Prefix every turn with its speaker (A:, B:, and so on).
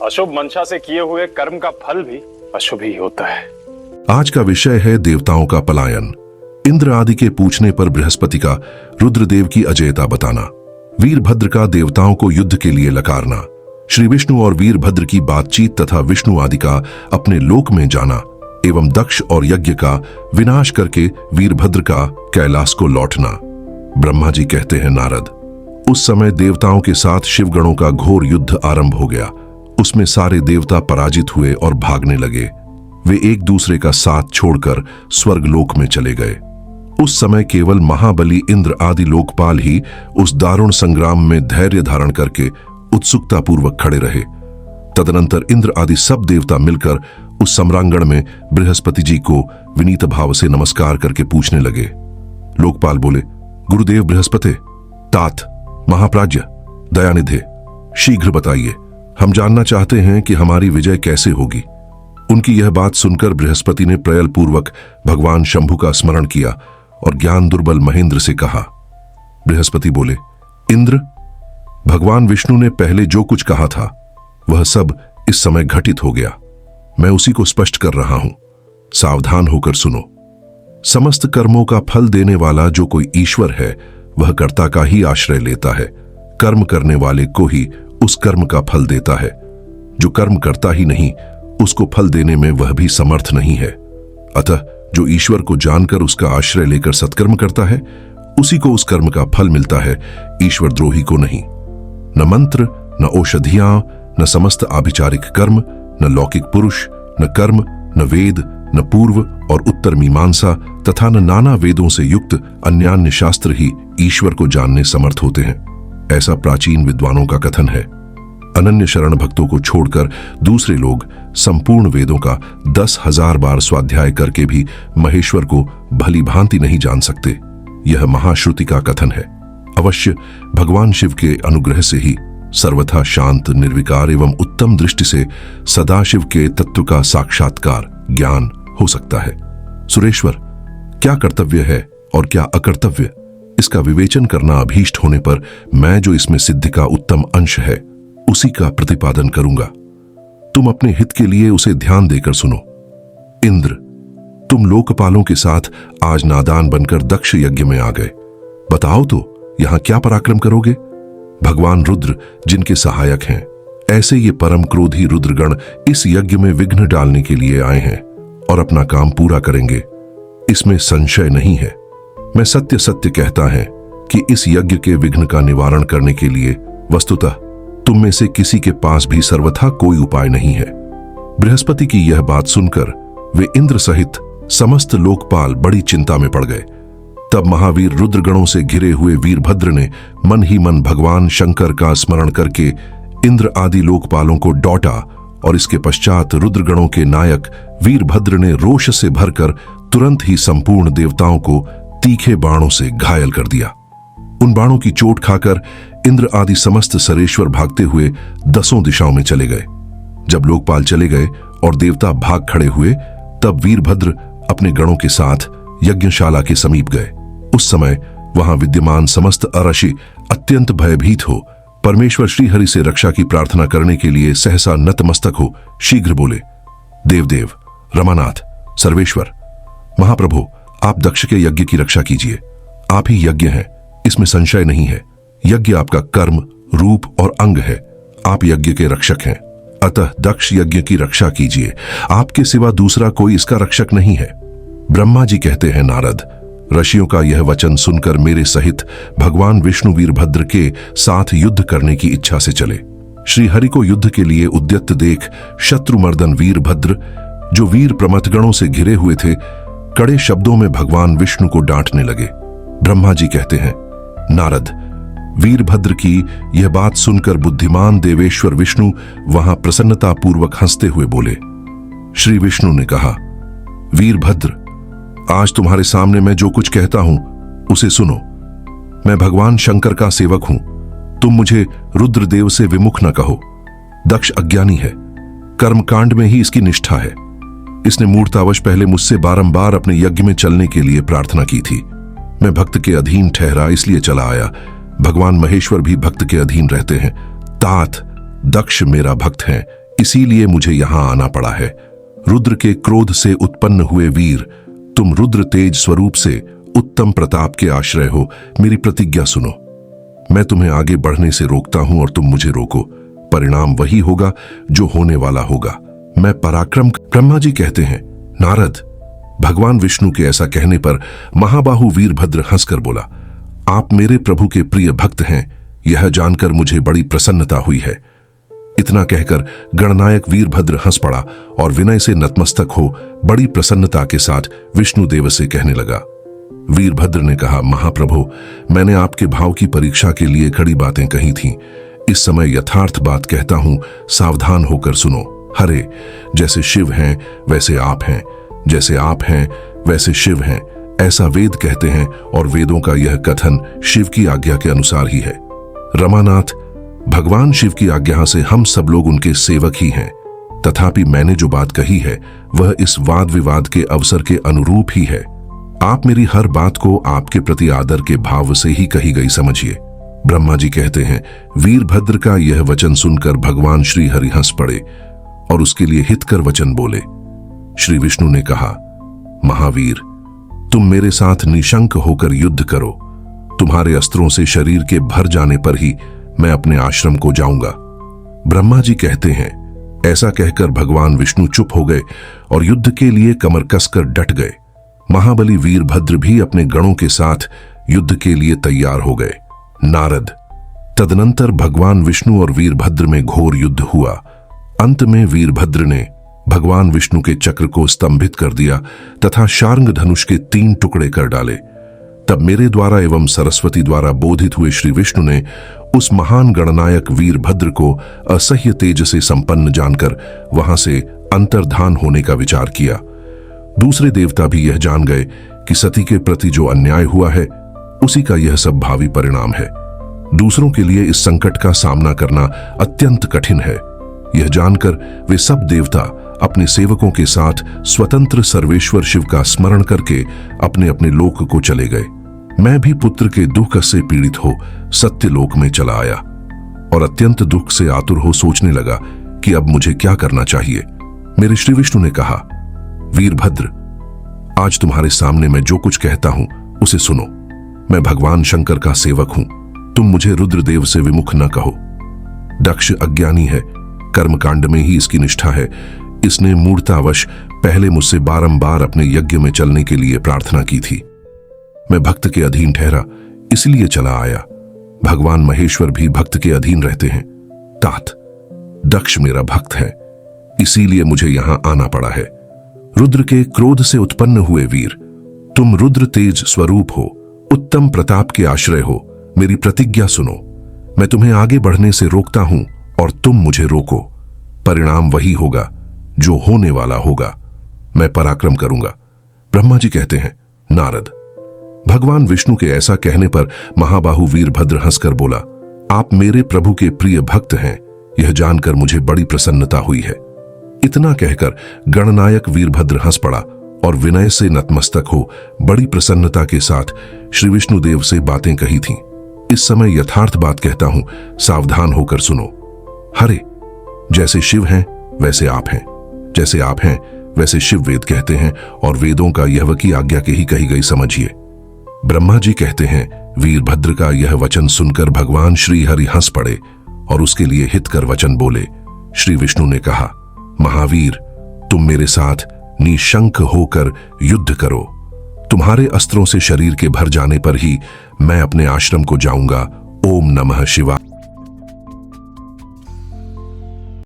A: अशुभ मंशा से किए हुए कर्म का फल भी अशुभ ही होता है।
B: आज का विषय है देवताओं का पलायन। इंद्र आदि के पूछने पर बृहस्पति का रुद्रदेव की अजेयता बताना, वीरभद्र का देवताओं को युद्ध के लिए लकारना, श्री विष्णु और वीरभद्र की बातचीत तथा विष्णु आदि का अपने लोक में जाना एवं दक्ष और यज्ञ का विनाश करके वीरभद्र का कैलाश को लौटना। ब्रह्मा जी कहते हैं, नारद, उस समय देवताओं के साथ शिवगणों का घोर युद्ध आरंभ हो गया। उसमें सारे देवता पराजित हुए और भागने लगे। वे एक दूसरे का साथ छोड़कर स्वर्गलोक में चले गए। उस समय केवल महाबली इंद्र आदि लोकपाल ही उस दारुण संग्राम में धैर्य धारण करके उत्सुकता पूर्वक खड़े रहे। तदनंतर इंद्र आदि सब देवता मिलकर उस सम्रांगण में बृहस्पति जी को विनीत भाव से नमस्कार करके पूछने लगे। लोकपाल बोले, गुरुदेव बृहस्पति, तात, महाप्राज्य, दयानिधे, शीघ्र बताइए, हम जानना चाहते हैं कि हमारी विजय कैसे होगी। उनकी यह बात सुनकर बृहस्पति ने प्रयल पूर्वक भगवान शंभु का स्मरण किया और ज्ञान दुर्बल महेंद्र से कहा। बृहस्पति बोले, इंद्र, भगवान विष्णु ने पहले जो कुछ कहा था वह सब इस समय घटित हो गया। मैं उसी को स्पष्ट कर रहा हूं, सावधान होकर सुनो। समस्त कर्मों का फल देने वाला जो कोई ईश्वर है वह कर्ता का ही आश्रय लेता है। कर्म करने वाले को ही उस कर्म का फल देता है। जो कर्म करता ही नहीं, उसको फल देने में वह भी समर्थ नहीं है। अतः जो ईश्वर को जानकर उसका आश्रय लेकर सत्कर्म करता है, उसी को उस कर्म का फल मिलता है, ईश्वर द्रोही को नहीं। न मंत्र, न औषधियां, न समस्त आभिचारिक कर्म, न लौकिक पुरुष, न कर्म, न वेद, न पूर्व और उत्तर मीमांसा तथा न नाना वेदों से युक्त अन्यान्य शास्त्र ही ईश्वर को जानने समर्थ होते हैं। ऐसा प्राचीन विद्वानों का कथन है। अनन्य शरण भक्तों को छोड़कर दूसरे लोग संपूर्ण वेदों का 10,000 बार स्वाध्याय करके भी महेश्वर को भली भांति नहीं जान सकते। यह महाश्रुति का कथन है। अवश्य भगवान शिव के अनुग्रह से ही सर्वथा शांत, निर्विकार एवं उत्तम दृष्टि से सदाशिव के तत्व का साक्षात्कार ज्ञान हो सकता है। सुरेश्वर, क्या कर्तव्य है और क्या अकर्तव्य, इसका विवेचन करना अभीष्ट होने पर मैं जो इसमें सिद्धि का उत्तम अंश है उसी का प्रतिपादन करूंगा। तुम अपने हित के लिए उसे ध्यान देकर सुनो। इंद्र, तुम लोकपालों के साथ आज नादान बनकर दक्ष यज्ञ में आ गए। बताओ तो यहां क्या पराक्रम करोगे? भगवान रुद्र जिनके सहायक हैं, ऐसे ये परम क्रोधी रुद्रगण इस यज्ञ में विघ्न डालने के लिए आए हैं और अपना काम पूरा करेंगे, इसमें संशय नहीं है। मैं सत्य सत्य कहता है कि इस यज्ञ के विघ्न का निवारण करने के लिए वस्तुतः तुम में से किसी के पास भी सर्वथा कोई उपाय नहीं है। बृहस्पति की यह बात सुनकर वे इंद्र सहित समस्त लोकपाल बड़ी चिंता में पड़ गए। तब महावीर रुद्रगणों से घिरे हुए वीरभद्र ने मन ही मन भगवान शंकर का स्मरण करके इंद्र आदि लोकपालों को डॉटा और इसके पश्चात रुद्रगणों के नायक वीरभद्र ने रोष से भरकर तुरंत ही संपूर्ण देवताओं को तीखे बाणों से घायल कर दिया। उन बाणों की चोट खाकर इंद्र आदि समस्त सरेश्वर भागते हुए 10 दिशाओं में चले गए। जब लोकपाल चले गए और देवता भाग खड़े हुए, तब वीरभद्र अपने गणों के साथ यज्ञशाला के समीप गए। उस समय वहां विद्यमान समस्त अरशी अत्यंत भयभीत हो परमेश्वर श्रीहरि से रक्षा की प्रार्थना करने के लिए सहसा नतमस्तक हो शीघ्र बोले, देवदेव, रमानाथ, सर्वेश्वर, महाप्रभु, आप दक्ष के यज्ञ की रक्षा कीजिए। आप ही यज्ञ हैं, इसमें संशय नहीं है। यज्ञ आपका कर्म, रूप और अंग है। आप यज्ञ के रक्षक हैं, अतः दक्ष यज्ञ की रक्षा कीजिए। आपके सिवा दूसरा कोई इसका रक्षक नहीं है। ब्रह्मा जी कहते हैं, नारद, ऋषियों का यह वचन सुनकर मेरे सहित भगवान विष्णु वीरभद्र के साथ युद्ध करने की इच्छा से चले। श्री हरि को युद्ध के लिए उद्यत देख शत्रुमर्दन वीरभद्र, जो वीर प्रमथगणों से घिरे हुए थे, कड़े शब्दों में भगवान विष्णु को डांटने लगे। ब्रह्मा जी कहते हैं, नारद, वीरभद्र की यह बात सुनकर बुद्धिमान देवेश्वर विष्णु वहां प्रसन्नता पूर्वक हंसते हुए बोले। श्री विष्णु ने कहा, वीरभद्र, आज तुम्हारे सामने मैं जो कुछ कहता हूं उसे सुनो। मैं भगवान शंकर का सेवक हूं। तुम मुझे रुद्रदेव से विमुख न कहो। दक्ष अज्ञानी है, कर्मकांड में ही इसकी निष्ठा है। इसने मूर्तावश पहले मुझसे बारंबार अपने यज्ञ में चलने के लिए प्रार्थना की थी। मैं भक्त के अधीन ठहरा, इसलिए चला आया। भगवान महेश्वर भी भक्त के अधीन रहते हैं। तात, दक्ष मेरा भक्त है, इसीलिए मुझे यहां आना पड़ा है। रुद्र के क्रोध से उत्पन्न हुए वीर, तुम रुद्र तेज स्वरूप से उत्तम प्रताप के आश्रय हो, मेरी प्रतिज्ञा सुनो। मैं तुम्हें आगे बढ़ने से रोकता हूं और तुम मुझे रोको। परिणाम वही होगा जो होने वाला होगा। मैं पराक्रम। ब्रह्मा जी कहते हैं, नारद, भगवान विष्णु के ऐसा कहने पर महाबाहु वीरभद्र हंसकर बोला, आप मेरे प्रभु के प्रिय भक्त हैं, यह जानकर मुझे बड़ी प्रसन्नता हुई है। इतना कहकर गणनायक वीरभद्र हंस पड़ा और विनय से नतमस्तक हो बड़ी प्रसन्नता के साथ विष्णुदेव से कहने लगा। वीरभद्र ने कहा, महाप्रभु, मैंने आपके भाव की परीक्षा के लिए कड़ी बातें कही थीं। इस समय यथार्थ बात कहता हूं, सावधान होकर सुनो। हरे, जैसे शिव हैं वैसे आप हैं, जैसे आप हैं वैसे शिव हैं, ऐसा वेद कहते हैं और वेदों का यह कथन शिव की आज्ञा के अनुसार ही है। रमानाथ, भगवान शिव की आज्ञा से हम सब लोग उनके सेवक ही हैं। तथापि मैंने जो बात कही है वह इस वाद विवाद के अवसर के अनुरूप ही है। आप मेरी हर बात को आपके प्रति आदर के भाव से ही कही गई समझिए। ब्रह्मा जी कहते हैं, वीरभद्र का यह वचन सुनकर भगवान श्री हरि हंस पड़े और उसके लिए हितकर वचन बोले। श्री विष्णु ने कहा, महावीर, तुम मेरे साथ निशंक होकर युद्ध करो। तुम्हारे अस्त्रों से शरीर के भर जाने पर ही मैं अपने आश्रम को जाऊंगा। ब्रह्मा जी कहते हैं, ऐसा कहकर भगवान विष्णु चुप हो गए और युद्ध के लिए कमर कसकर डट गए। महाबली वीरभद्र भी अपने गणों के साथ युद्ध के लिए तैयार हो गए। नारद, तदनंतर भगवान विष्णु और वीरभद्र में घोर युद्ध हुआ। अंत में वीरभद्र ने भगवान विष्णु के चक्र को स्तंभित कर दिया तथा शार्ंग धनुष के 3 टुकड़े कर डाले। तब मेरे द्वारा एवं सरस्वती द्वारा बोधित हुए श्री विष्णु ने उस महान गणनायक वीरभद्र को असह्य तेज से संपन्न जानकर वहां से अंतर्धान होने का विचार किया। दूसरे देवता भी यह जान गए कि सती के प्रति जो अन्याय हुआ है उसी का यह सब भावी परिणाम है। दूसरों के लिए इस संकट का सामना करना अत्यंत कठिन है। यह जानकर वे सब देवता अपने सेवकों के साथ स्वतंत्र सर्वेश्वर शिव का स्मरण करके अपने अपने लोक को चले गए। मैं भी पुत्र के दुख से पीड़ित हो सत्यलोक में चला आया और अत्यंत दुख से आतुर हो सोचने लगा कि अब मुझे क्या करना चाहिए। मेरे श्री विष्णु ने कहा, वीरभद्र, आज तुम्हारे सामने मैं जो कुछ कहता हूं उसे सुनो। मैं भगवान शंकर का सेवक हूं, तुम मुझे रुद्रदेव से विमुख न कहो। दक्ष अज्ञानी है, कर्मकांड में ही इसकी निष्ठा है। इसने मूर्तावश पहले मुझसे बारंबार अपने यज्ञ में चलने के लिए प्रार्थना की थी। मैं भक्त के अधीन ठहरा, इसलिए चला आया। भगवान महेश्वर भी भक्त के अधीन रहते हैं। तात, दक्ष मेरा भक्त है, इसीलिए मुझे यहां आना पड़ा है। रुद्र के क्रोध से उत्पन्न हुए वीर, तुम रुद्र तेज स्वरूप हो, उत्तम प्रताप के आश्रय हो, मेरी प्रतिज्ञा सुनो। मैं तुम्हें आगे बढ़ने से रोकता हूं और तुम मुझे रोको। परिणाम वही होगा जो होने वाला होगा। मैं पराक्रम करूंगा। ब्रह्मा जी कहते हैं, नारद, भगवान विष्णु के ऐसा कहने पर महाबाहु वीरभद्र हंसकर बोला, आप मेरे प्रभु के प्रिय भक्त हैं, यह जानकर मुझे बड़ी प्रसन्नता हुई है। इतना कहकर गणनायक वीरभद्र हंस पड़ा और विनय से नतमस्तक हो बड़ी प्रसन्नता के साथ श्री विष्णुदेव से बातें कही थीं। इस समय यथार्थ बात कहता हूं, सावधान होकर सुनो। हरे, जैसे शिव हैं वैसे आप हैं, जैसे आप हैं वैसे शिव वेद कहते हैं और वेदों का यह की आज्ञा के ही कही गई समझिए। ब्रह्मा जी कहते हैं, वीरभद्र का यह वचन सुनकर भगवान श्री हरि हंस पड़े और उसके लिए हितकर वचन बोले। श्री विष्णु ने कहा, महावीर, तुम मेरे साथ निशंक होकर युद्ध करो। तुम्हारे अस्त्रों से शरीर के भर जाने पर ही मैं अपने आश्रम को जाऊंगा। ओम नमः शिवाय।